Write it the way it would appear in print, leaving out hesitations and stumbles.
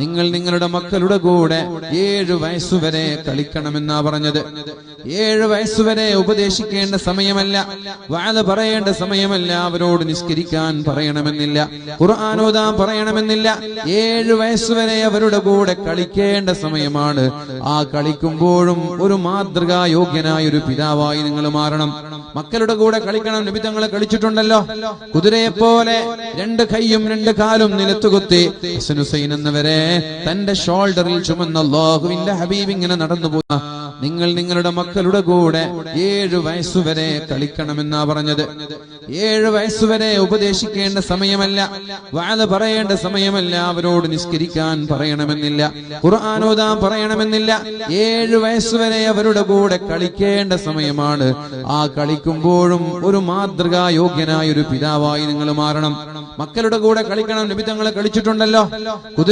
നിങ്ങൾ നിങ്ങളുടെ മക്കളുടെ കൂടെ 7 വയസ്സുവരെ കളിക്കണമെന്നാ പറഞ്ഞത്. 7 വയസ്സുവരെ ഉപദേശിക്കേണ്ട സമയമല്ല, വഅദ് പറയേണ്ട സമയമല്ല, അവരോട് നിസ്കരിക്കാൻ പറയണമെന്നില്ല, ഖുർആൻ ഓതാൻ പറയണമെന്നില്ല. 7 വയസ്സുവരെ അവരുടെ കൂടെ കളിക്കേണ്ട സമയമാണ്. ആ കളിക്കുമ്പോഴും ഒരു മാതൃകാ യോഗ്യനായ ഒരു പിതാവായി നിങ്ങൾ മാറണം. മക്കളുടെ കൂടെ കളിക്കണം. നബി തങ്ങളെ കളിച്ചിട്ടുണ്ടല്ലോ. കുതിരയെ പോലെ 2 കൈയും 2 കാലും നിലത്തുകുത്തി ഹസൻ ഹുസൈൻ എന്നവരെ തന്റെ ഷോൾഡറിൽ ചുമന്ന അല്ലാഹുവിന്റെ ഹബീബ് ഇങ്ങനെ നടന്നു പോയി. നിങ്ങൾ നിങ്ങളുടെ മക്കളുടെ കൂടെ 7 വയസ്സുവരെ കളിക്കണമെന്നാ പറഞ്ഞത്. 7 വയസ്സുവരെ ഉപദേശിക്കേണ്ട സമയമല്ല, വഅദ് പറയേണ്ട സമയമല്ല, അവരോട് നിസ്കരിക്കാൻ പറയണമെന്നില്ല, ഖുർആൻ ഓതാൻ പറയണമെന്നില്ല. 7 വയസ്സുവരെ അവരുടെ കൂടെ കളിക്കേണ്ട സമയമാണ്. ആ കളിക്കുമ്പോഴും ഒരു മാതൃകാ യോഗ്യനായ ഒരു പിതാവായി നിങ്ങൾ മാറണം. മക്കളുടെ കൂടെ കളിക്കണം. നബി തങ്ങളെ കളിച്ചിട്ടുണ്ടല്ലോ. കുതിര